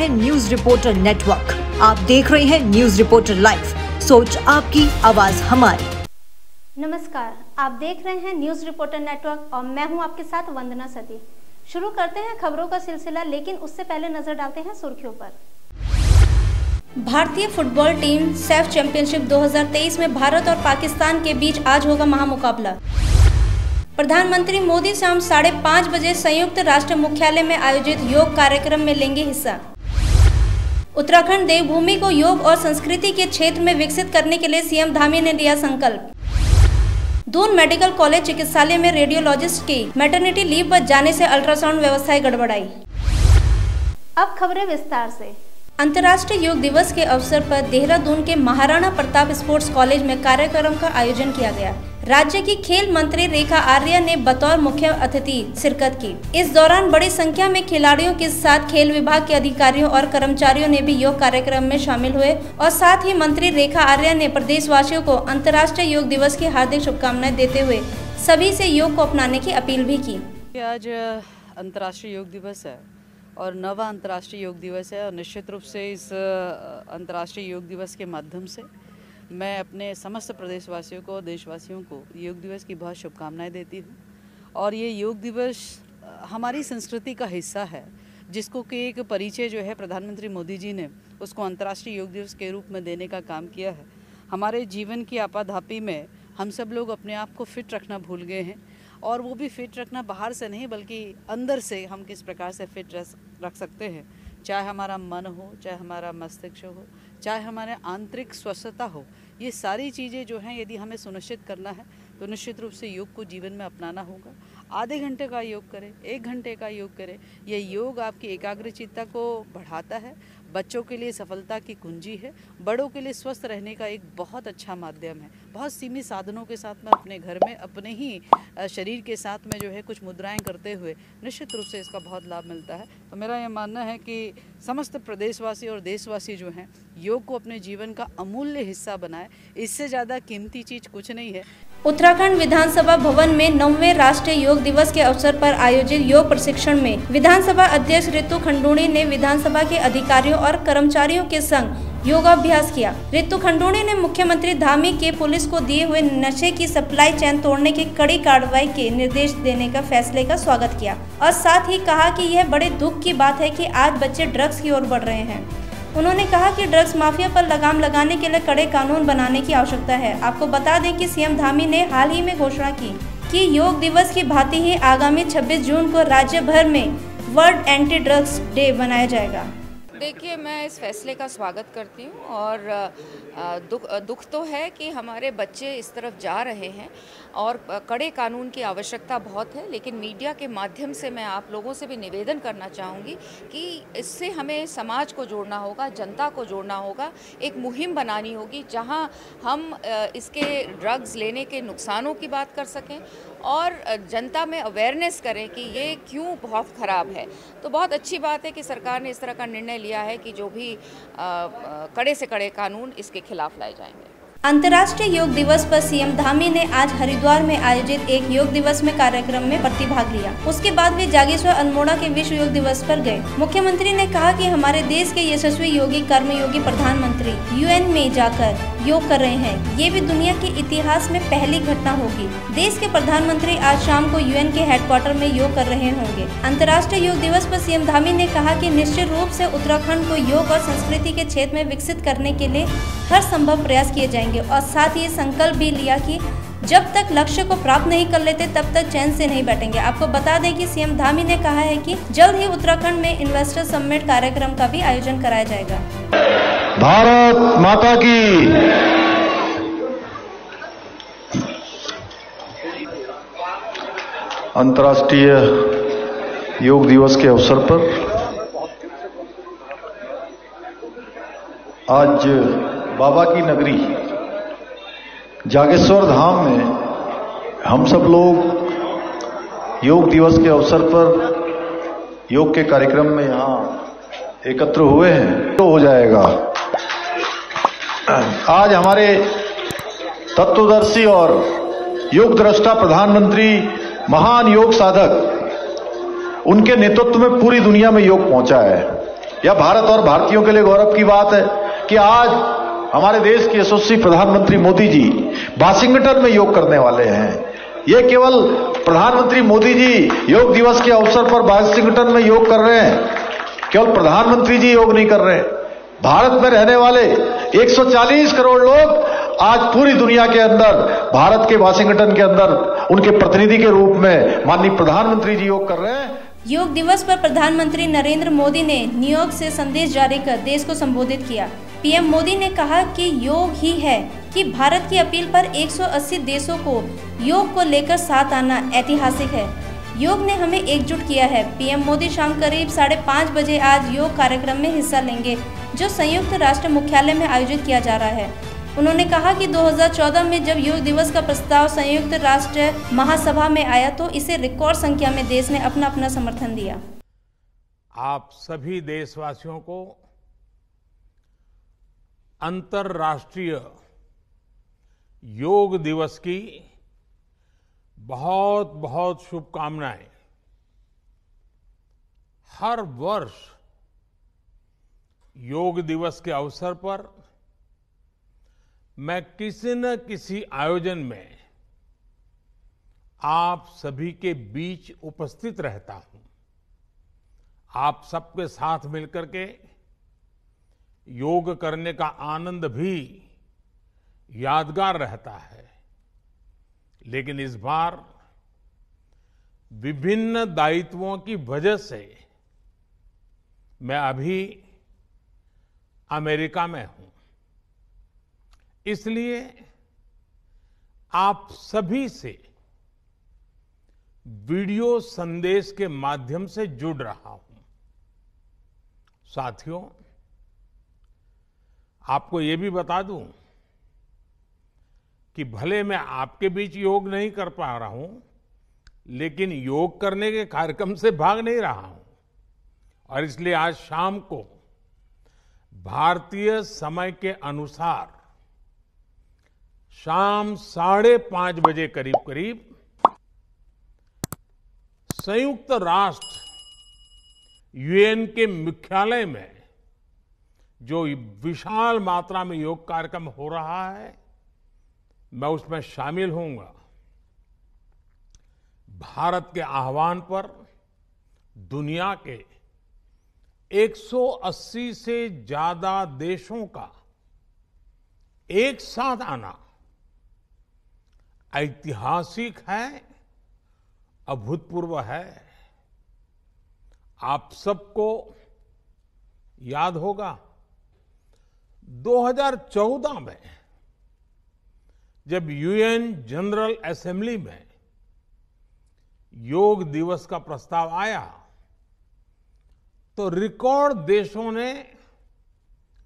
है news reporter network. आप देख रहे हैं न्यूज रिपोर्टर लाइव, सोच आपकी, आवाज हमारी। नमस्कार, आप देख रहे हैं न्यूज रिपोर्टर नेटवर्क और मैं हूं आपके साथ वंदना सती। शुरू करते हैं खबरों का सिलसिला, लेकिन उससे पहले नजर डालते हैं सुर्खियों पर। भारतीय फुटबॉल टीम सैफ चैंपियनशिप 2023 में भारत और पाकिस्तान के बीच आज होगा महामुकाबला। प्रधानमंत्री मोदी शाम 5:30 बजे संयुक्त राष्ट्र मुख्यालय में आयोजित योग कार्यक्रम में लेंगे हिस्सा। उत्तराखंड देवभूमि को योग और संस्कृति के क्षेत्र में विकसित करने के लिए सीएम धामी ने लिया संकल्प। दून मेडिकल कॉलेज चिकित्सालय में रेडियोलॉजिस्ट की मैटरनिटी लीव पर जाने से अल्ट्रासाउंड व्यवस्थाएं गड़बड़ाई। अब खबरें विस्तार से। अंतर्राष्ट्रीय योग दिवस के अवसर पर देहरादून के महाराणा प्रताप स्पोर्ट्स कॉलेज में कार्यक्रम का आयोजन किया गया। राज्य की खेल मंत्री रेखा आर्या ने बतौर मुख्य अतिथि शिरकत की। इस दौरान बड़ी संख्या में खिलाड़ियों के साथ खेल विभाग के अधिकारियों और कर्मचारियों ने भी योग कार्यक्रम में शामिल हुए और साथ ही मंत्री रेखा आर्या ने प्रदेशवासियों को अंतर्राष्ट्रीय योग दिवस की हार्दिक शुभकामनाएं देते हुए सभी से योग को अपनाने की अपील भी की। आज अंतर्राष्ट्रीय योग दिवस है और नवा अंतर्राष्ट्रीय योग दिवस है और निश्चित रूप से इस अंतर्राष्ट्रीय योग दिवस के माध्यम से मैं अपने समस्त प्रदेशवासियों को, देशवासियों को योग दिवस की बहुत शुभकामनाएं देती हूँ। और ये योग दिवस हमारी संस्कृति का हिस्सा है, जिसको कि एक परिचय जो है प्रधानमंत्री मोदी जी ने उसको अंतर्राष्ट्रीय योग दिवस के रूप में देने का काम किया है। हमारे जीवन की आपाधापी में हम सब लोग अपने आप को फिट रखना भूल गए हैं, और वो भी फिट रखना बाहर से नहीं बल्कि अंदर से हम किस प्रकार से फिट रख सकते हैं। चाहे हमारा मन हो, चाहे हमारा मस्तिष्क हो, चाहे हमारे आंतरिक स्वस्थता हो, ये सारी चीज़ें जो हैं यदि हमें सुनिश्चित करना है तो निश्चित रूप से योग को जीवन में अपनाना होगा। आधे घंटे का योग करें, 1 घंटे का योग करें। ये योग आपकी एकाग्रचित्ता को बढ़ाता है, बच्चों के लिए सफलता की कुंजी है, बड़ों के लिए स्वस्थ रहने का एक बहुत अच्छा माध्यम है। बहुत सीमित साधनों के साथ में अपने घर में अपने ही शरीर के साथ में जो है कुछ मुद्राएं करते हुए निश्चित रूप से इसका बहुत लाभ मिलता है। तो मेरा ये मानना है कि समस्त प्रदेशवासी और देशवासी जो हैं योग को अपने जीवन का अमूल्य हिस्सा बनाए। इससे ज़्यादा कीमती चीज़ कुछ नहीं है। उत्तराखंड विधानसभा भवन में 9वें राष्ट्रीय योग दिवस के अवसर पर आयोजित योग प्रशिक्षण में विधानसभा अध्यक्ष ऋतु खंडूड़ी ने विधानसभा के अधिकारियों और कर्मचारियों के संग योगाभ्यास किया। ऋतु खंडूड़ी ने मुख्यमंत्री धामी के पुलिस को दिए हुए नशे की सप्लाई चेन तोड़ने की कड़ी कार्रवाई के निर्देश देने का फैसले का स्वागत किया और साथ ही कहा कि यह बड़े दुख की बात है कि आज बच्चे ड्रग्स की ओर बढ़ रहे हैं। उन्होंने कहा कि ड्रग्स माफिया पर लगाम लगाने के लिए कड़े कानून बनाने की आवश्यकता है। आपको बता दें कि सीएम धामी ने हाल ही में घोषणा की कि योग दिवस की भांति ही आगामी 26 जून को राज्य भर में वर्ल्ड एंटी ड्रग्स डे मनाया जाएगा। देखिए, मैं इस फैसले का स्वागत करती हूँ और दुख तो है कि हमारे बच्चे इस तरफ जा रहे हैं और कड़े कानून की आवश्यकता बहुत है, लेकिन मीडिया के माध्यम से मैं आप लोगों से भी निवेदन करना चाहूँगी कि इससे हमें समाज को जोड़ना होगा, जनता को जोड़ना होगा। एक मुहिम बनानी होगी जहाँ हम इसके ड्रग्स लेने के नुकसानों की बात कर सकें और जनता में अवेयरनेस करें कि ये क्यों बहुत ख़राब है। तो बहुत अच्छी बात है कि सरकार ने इस तरह का निर्णय लिया है कि जो भी कड़े से कड़े कानून इसके खिलाफ लाए जाएंगे। अंतर्राष्ट्रीय योग दिवस पर सीएम धामी ने आज हरिद्वार में आयोजित एक योग दिवस में कार्यक्रम में प्रतिभाग लिया। उसके बाद वे जागेश्वर अल्मोड़ा के विश्व योग दिवस पर गए। मुख्यमंत्री ने कहा कि हमारे देश के यशस्वी योगी कर्मयोगी प्रधानमंत्री यूएन में जाकर योग कर रहे हैं। ये भी दुनिया के इतिहास में पहली घटना होगी। देश के प्रधानमंत्री आज शाम को यूएन के हेडक्वार्टर में योग कर रहे होंगे। अंतर्राष्ट्रीय योग दिवस पर सीएम धामी ने कहा कि निश्चित रूप से उत्तराखंड को योग और संस्कृति के क्षेत्र में विकसित करने के लिए हर संभव प्रयास किए जाएंगे और साथ ही संकल्प भी लिया कि जब तक लक्ष्य को प्राप्त नहीं कर लेते तब तक चैन से नहीं बैठेंगे। आपको बता दें कि सीएम धामी ने कहा है कि जल्द ही उत्तराखंड में इन्वेस्टर समिट कार्यक्रम का भी आयोजन कराया जाएगा। भारत माता की। अंतर्राष्ट्रीय योग दिवस के अवसर पर आज बाबा की नगरी जागेश्वर धाम में हम सब लोग योग दिवस के अवसर पर योग के कार्यक्रम में यहाँ एकत्र हुए हैं। तो हो जाएगा। आज हमारे तत्वदर्शी और योग दृष्टा प्रधानमंत्री, महान योग साधक, उनके नेतृत्व में पूरी दुनिया में योग पहुंचा है। यह भारत और भारतीयों के लिए गौरव की बात है कि आज हमारे देश के यशस्वी प्रधानमंत्री मोदी जी वाशिंगटन में योग करने वाले हैं। ये केवल प्रधानमंत्री मोदी जी योग दिवस के अवसर पर वाशिंगटन में योग कर रहे हैं, केवल प्रधानमंत्री जी योग नहीं कर रहे हैं। भारत में रहने वाले 140 करोड़ लोग आज पूरी दुनिया के अंदर भारत के वाशिंगटन के अंदर उनके प्रतिनिधि के रूप में माननीय प्रधानमंत्री जी योग कर रहे हैं। योग दिवस पर प्रधानमंत्री नरेंद्र मोदी ने न्यूयॉर्क से संदेश जारी कर देश को संबोधित किया। पीएम मोदी ने कहा कि योग ही है कि भारत की अपील पर 180 देशों को योग को लेकर साथ आना ऐतिहासिक है। योग ने हमें एकजुट किया है। पीएम मोदी शाम करीब 5:30 बजे आज योग कार्यक्रम में हिस्सा लेंगे, जो संयुक्त राष्ट्र मुख्यालय में आयोजित किया जा रहा है। उन्होंने कहा कि 2014 में जब योग दिवस का प्रस्ताव संयुक्त राष्ट्र महासभा में आया तो इसे रिकॉर्ड संख्या में देश ने अपना समर्थन दिया। आप सभी देशवासियों को अंतर्राष्ट्रीय योग दिवस की बहुत बहुत शुभकामनाएं। हर वर्ष योग दिवस के अवसर पर मैं किसी न किसी आयोजन में आप सभी के बीच उपस्थित रहता हूं। आप सबके साथ मिलकर के योग करने का आनंद भी यादगार रहता है। लेकिन इस बार विभिन्न दायित्वों की वजह से मैं अभी अमेरिका में हूं, इसलिए आप सभी से वीडियो संदेश के माध्यम से जुड़ रहा हूं। साथियों, आपको ये भी बता दूं कि भले मैं आपके बीच योग नहीं कर पा रहा हूं, लेकिन योग करने के कार्यक्रम से भाग नहीं रहा हूं। और इसलिए आज शाम को भारतीय समय के अनुसार शाम 5:30 बजे करीब संयुक्त राष्ट्र यूएन के मुख्यालय में जो विशाल मात्रा में योग कार्यक्रम हो रहा है, मैं उसमें शामिल होऊंगा। भारत के आह्वान पर दुनिया के 180 से ज्यादा देशों का एक साथ आना ऐतिहासिक है, अभूतपूर्व है। आप सबको याद होगा 2014 में जब यूएन जनरल असेंबली में योग दिवस का प्रस्ताव आया तो रिकॉर्ड देशों ने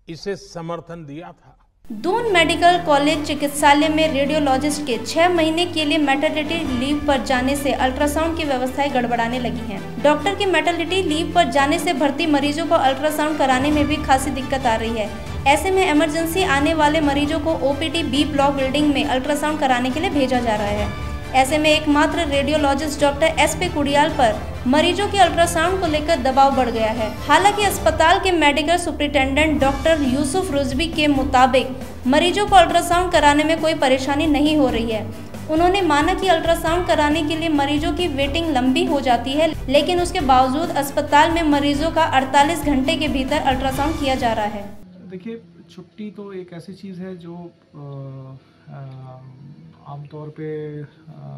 इसे समर्थन दिया था। दून मेडिकल कॉलेज चिकित्सालय में रेडियोलॉजिस्ट के 6 महीने के लिए मैटरनिटी लीव पर जाने से अल्ट्रासाउंड की व्यवस्थाएं गड़बड़ाने लगी हैं। डॉक्टर की मैटरनिटी लीव पर जाने से भर्ती मरीजों को अल्ट्रासाउंड कराने में भी खासी दिक्कत आ रही है। ऐसे में इमरजेंसी आने वाले मरीजों को ओपीडी बी ब्लॉक बिल्डिंग में अल्ट्रासाउंड कराने के लिए भेजा जा रहा है। ऐसे में एकमात्र रेडियोलॉजिस्ट डॉक्टर एसपी कुडियाल पर मरीजों के अल्ट्रासाउंड को लेकर दबाव बढ़ गया है। हालांकि अस्पताल के मेडिकल सुपरिटेंडेंट डॉक्टर यूसुफ रुजवी के मुताबिक मरीजों को अल्ट्रासाउंड कराने में कोई परेशानी नहीं हो रही है। उन्होंने माना कि अल्ट्रासाउंड कराने के लिए मरीजों की वेटिंग लंबी हो जाती है, लेकिन उसके बावजूद अस्पताल में मरीजों का 48 घंटे के भीतर अल्ट्रासाउंड किया जा रहा है। देखिए, छुट्टी तो एक ऐसी चीज़ है जो आमतौर पे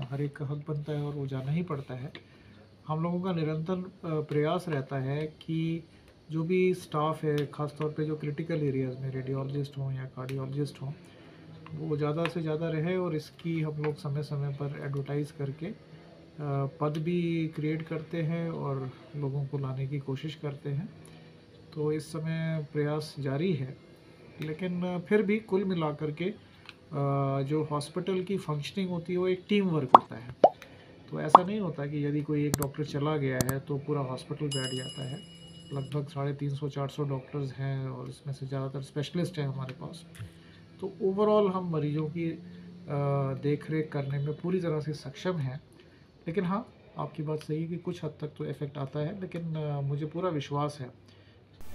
हर एक का हक बनता है और वो जाना ही पड़ता है। हम लोगों का निरंतर प्रयास रहता है कि जो भी स्टाफ है, ख़ासतौर पे जो क्रिटिकल एरियाज़ में रेडियोलॉजिस्ट हों या कार्डियोलॉजिस्ट हों, वो ज़्यादा से ज़्यादा रहे और इसकी हम लोग समय समय पर एडवर्टाइज़ करके पद भी क्रिएट करते हैं और लोगों को लाने की कोशिश करते हैं। तो इस समय प्रयास जारी है, लेकिन फिर भी कुल मिलाकर के जो हॉस्पिटल की फंक्शनिंग होती है वो एक टीम वर्क होता है। तो ऐसा नहीं होता कि यदि कोई एक डॉक्टर चला गया है तो पूरा हॉस्पिटल बैठ जाता है। लगभग 350-400 डॉक्टर्स हैं और इसमें से ज़्यादातर स्पेशलिस्ट हैं हमारे पास। तो ओवरऑल हम मरीजों की देख रेख करने में पूरी तरह से सक्षम हैं। लेकिन हाँ, आपकी बात सही है कि कुछ हद तक तो इफेक्ट आता है, लेकिन मुझे पूरा विश्वास है।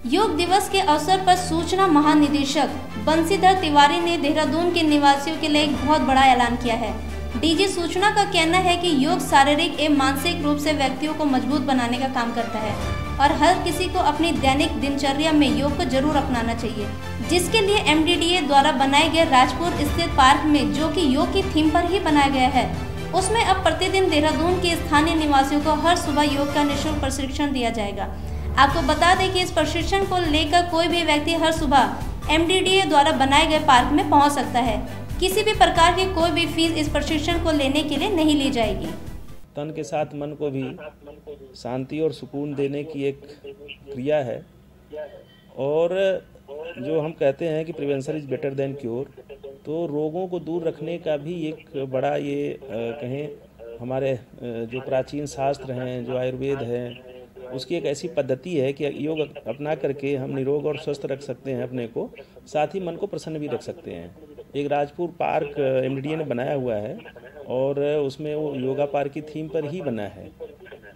योग दिवस के अवसर पर सूचना महानिदेशक बंशीधर तिवारी ने देहरादून के निवासियों के लिए एक बहुत बड़ा ऐलान किया है। डीजी सूचना का कहना है कि योग शारीरिक एवं मानसिक रूप से व्यक्तियों को मजबूत बनाने का काम करता है और हर किसी को अपनी दैनिक दिनचर्या में योग को जरूर अपनाना चाहिए, जिसके लिए MDDA द्वारा बनाए गए राजपुर स्थित पार्क में, जो कि योग की थीम पर ही बनाया गया है, उसमें अब प्रतिदिन देहरादून के स्थानीय निवासियों को हर सुबह योग का निःशुल्क प्रशिक्षण दिया जाएगा। आपको बता दें कि इस प्रशिक्षण को लेकर कोई भी व्यक्ति हर सुबह MDDA द्वारा बनाए गए पार्क में पहुंच सकता है। किसी भी प्रकार की कोई भी फीस इस प्रशिक्षण को लेने के लिए नहीं ली जाएगी। तन के साथ मन को भी शांति और सुकून देने की एक क्रिया है और जो हम कहते हैं कि prevention is better than cure, तो रोगों को दूर रखने का भी एक बड़ा ये कहें हमारे जो प्राचीन शास्त्र हैं, जो आयुर्वेद है, उसकी एक ऐसी पद्धति है कि योग अपना करके हम निरोग और स्वस्थ रख सकते हैं अपने को, साथ ही मन को प्रसन्न भी रख सकते हैं। एक राजपुर पार्क MDDA ने बनाया हुआ है और उसमें वो योगा पार्क की थीम पर ही बना है।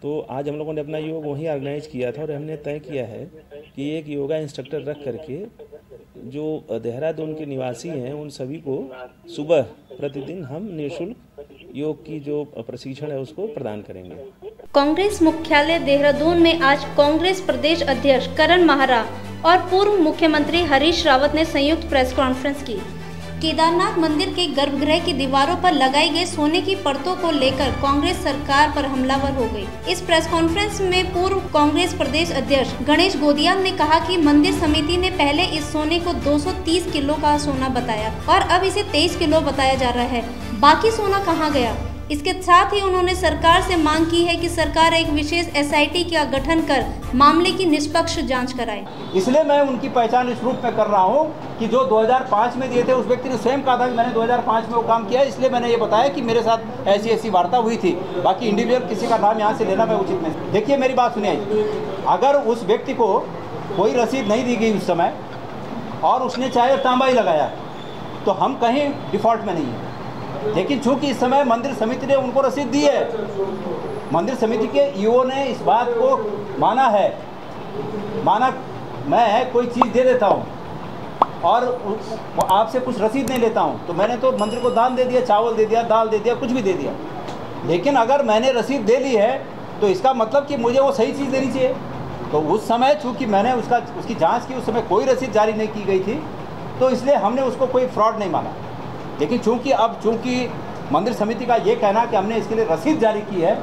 तो आज हम लोगों ने अपना योग वहीं ऑर्गेनाइज किया था और हमने तय किया है कि एक योगा इंस्ट्रक्टर रख करके जो देहरादून के निवासी हैं उन सभी को सुबह प्रतिदिन हम निःशुल्क योग की जो प्रशिक्षण है उसको प्रदान करेंगे। कांग्रेस मुख्यालय देहरादून में आज कांग्रेस प्रदेश अध्यक्ष करण माहरा और पूर्व मुख्यमंत्री हरीश रावत ने संयुक्त प्रेस कॉन्फ्रेंस की। केदारनाथ मंदिर के गर्भगृह की दीवारों पर लगाई गई सोने की परतों को लेकर कांग्रेस सरकार पर हमलावर हो गई। इस प्रेस कॉन्फ्रेंस में पूर्व कांग्रेस प्रदेश अध्यक्ष गणेश गोदियाल ने कहा कि मंदिर समिति ने पहले इस सोने को 230 किलो का सोना बताया और अब इसे 23 किलो बताया जा रहा है। बाकी सोना कहाँ गया? इसके साथ ही उन्होंने सरकार से मांग की है कि सरकार एक विशेष SIT का गठन कर मामले की निष्पक्ष जांच कराए। इसलिए मैं उनकी पहचान इस रूप में कर रहा हूं कि जो 2005 में दिए थे उस व्यक्ति ने स्वयं कहा था कि मैंने 2005 में वो काम किया, इसलिए मैंने ये बताया कि मेरे साथ ऐसी वार्ता हुई थी। बाकी इंडिविजुअल किसी का नाम यहाँ से लेना मैं उचित नहीं। देखिए मेरी बात सुनिए, अगर उस व्यक्ति को कोई रसीद नहीं दी गई उस समय और उसने चाहे तांबा ही लगाया तो हम कहीं डिफॉल्ट में नहीं है। लेकिन चूंकि इस समय मंदिर समिति ने उनको रसीद दी है, मंदिर समिति के EO ने इस बात को माना मैं कोई चीज़ दे देता हूँ और आपसे कुछ रसीद नहीं लेता हूँ, तो मैंने तो मंदिर को दान दे दिया, चावल दे दिया, दाल दे दिया, कुछ भी दे दिया। लेकिन अगर मैंने रसीद दे ली है तो इसका मतलब कि मुझे वो सही चीज़ देनी चाहिए। तो उस समय चूँकि मैंने उसकी जाँच की, उस समय कोई रसीद जारी नहीं की गई थी, तो इसलिए हमने उसको कोई फ्रॉड नहीं माना। लेकिन चूंकि मंदिर समिति का ये कहना कि हमने इसके लिए रसीद जारी की है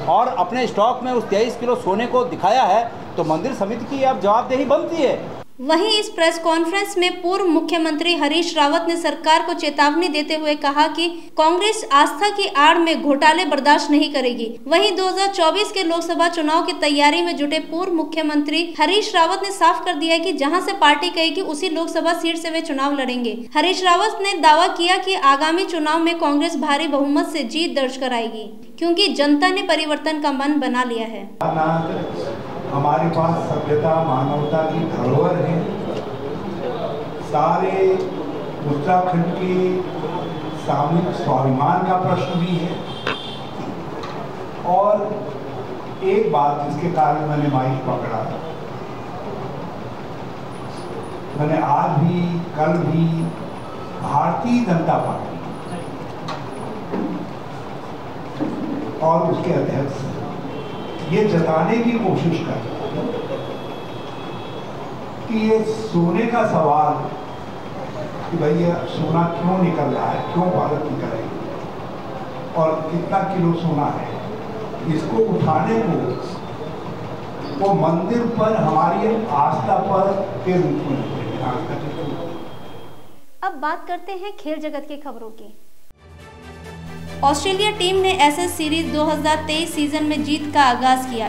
और अपने स्टॉक में उस 23 किलो सोने को दिखाया है, तो मंदिर समिति की अब जवाबदेही बनती है। वहीं इस प्रेस कॉन्फ्रेंस में पूर्व मुख्यमंत्री हरीश रावत ने सरकार को चेतावनी देते हुए कहा कि कांग्रेस आस्था की आड़ में घोटाले बर्दाश्त नहीं करेगी। वहीं 2024 के लोकसभा चुनाव की तैयारी में जुटे पूर्व मुख्यमंत्री हरीश रावत ने साफ कर दिया कि जहां से पार्टी कहेगी उसी लोकसभा सीट से वे चुनाव लड़ेंगे। हरीश रावत ने दावा किया कि आगामी चुनाव में कांग्रेस भारी बहुमत से जीत दर्ज कराएगी, क्योंकि जनता ने परिवर्तन का मन बना लिया है। हमारे पास सभ्यता मानवता की धरोहर है। सारे उत्तराखंड के सामूहिक स्वाभिमान का प्रश्न भी है। और एक बात जिसके कारण मैंने माइक पकड़ा, मैंने आज भी कल भी भारतीय जनता पार्टी और उसके अध्यक्ष ये जताने की कोशिश कर कि ये सोने का सवाल कि भैया सोना क्यों निकल रहा है, क्यों भारत निकल रही है और कितना किलो सोना है, इसको उठाने को वो मंदिर पर हमारी आस्था पर के रूप में। अब बात करते हैं खेल जगत की खबरों की। ऑस्ट्रेलिया टीम ने एशेज सीरीज 2023 सीजन में जीत का आगाज किया।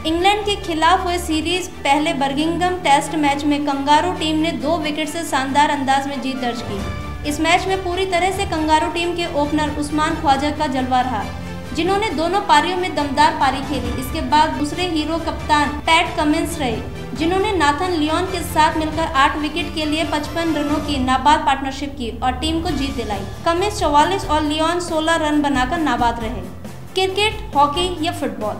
इंग्लैंड के खिलाफ हुए सीरीज पहले बर्मिंघम टेस्ट मैच में कंगारू टीम ने 2 विकेट से शानदार अंदाज में जीत दर्ज की। इस मैच में पूरी तरह से कंगारू टीम के ओपनर उस्मान ख्वाजा का जलवा रहा, जिन्होंने दोनों पारियों में दमदार पारी खेली। इसके बाद दूसरे हीरो कप्तान पैट कमिंस रहे, जिन्होंने नाथन लियोन के साथ मिलकर 8 विकेट के लिए 55 रनों की नाबाद पार्टनरशिप की और टीम को जीत दिलाई। कमिंस 44 और लियोन 16 रन बनाकर नाबाद रहे। क्रिकेट, हॉकी या फुटबॉल,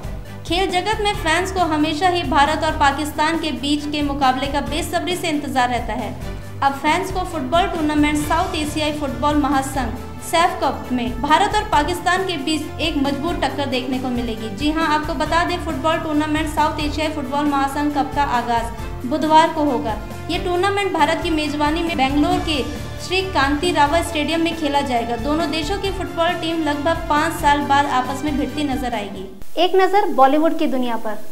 खेल जगत में फैंस को हमेशा ही भारत और पाकिस्तान के बीच के मुकाबले का बेसब्री से इंतजार रहता है। अब फैंस को फुटबॉल टूर्नामेंट साउथ एशियाई फुटबॉल महासंघ सैफ कप में भारत और पाकिस्तान के बीच एक मजबूत टक्कर देखने को मिलेगी। जी हां, आपको बता दें फुटबॉल टूर्नामेंट साउथ एशियाई फुटबॉल महासंघ कप का आगाज बुधवार को होगा। ये टूर्नामेंट भारत की मेजबानी में बेंगलोर के श्री कांति रावा स्टेडियम में खेला जाएगा। दोनों देशों की फुटबॉल टीम लगभग 5 साल बाद आपस में भिड़ती नजर आएगी। एक नजर बॉलीवुड की दुनिया पर।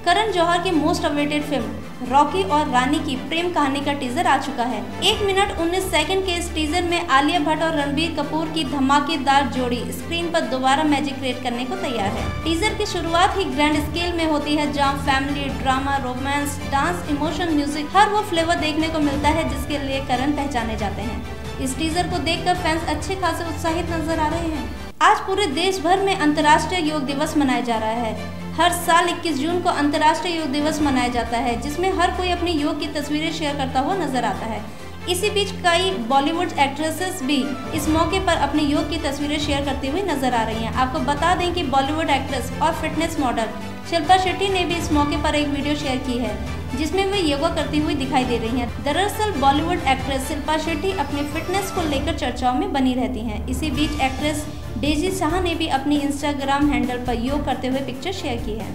करण जौहर की मोस्ट अवेटेड फिल्म रॉकी और रानी की प्रेम कहानी का टीजर आ चुका है। 1 मिनट 19 सेकंड के इस टीजर में आलिया भट्ट और रणबीर कपूर की धमाकेदार जोड़ी स्क्रीन पर दोबारा मैजिक क्रिएट करने को तैयार है। टीजर की शुरुआत ही ग्रैंड स्केल में होती है, जहां family, drama, romance, dance, emotion, music हर वो फ्लेवर देखने को मिलता है जिसके लिए करण पहचाने जाते हैं। इस टीजर को देखकर फैंस अच्छे खासे उत्साहित नजर आ रहे हैं। आज पूरे देश भर में अंतर्राष्ट्रीय योग दिवस मनाया जा रहा है। हर साल 21 जून को अंतर्राष्ट्रीय योग दिवस मनाया जाता है, जिसमें हर कोई अपनी योग की तस्वीरें शेयर करता हुआ नजर आता है। इसी बीच कई बॉलीवुड एक्ट्रेसेस भी इस मौके पर अपनी योग की तस्वीरें शेयर करती हुई नजर आ रही हैं। आपको बता दें कि बॉलीवुड एक्ट्रेस और फिटनेस मॉडल शिल्पा शेट्टी ने भी इस मौके पर एक वीडियो शेयर की है, जिसमें वे योगा करती हुई दिखाई दे रही हैं। दरअसल बॉलीवुड एक्ट्रेस शिल्पा शेट्टी अपनी फिटनेस को लेकर चर्चाओं में बनी रहती हैं। इसी बीच एक्ट्रेस डेजी शाह ने भी अपनी इंस्टाग्राम हैंडल पर योग करते हुए पिक्चर शेयर की है।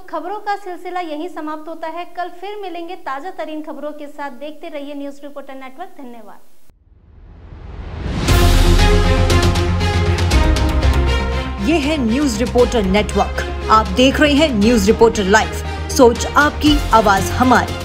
खबरों का सिलसिला यहीं समाप्त होता है। कल फिर मिलेंगे ताजा तरीन खबरों के साथ। देखते रहिए न्यूज रिपोर्टर नेटवर्क। धन्यवाद। ये है न्यूज रिपोर्टर नेटवर्क। आप देख रहे हैं न्यूज रिपोर्टर लाइव। सोच आपकी, आवाज हमारी।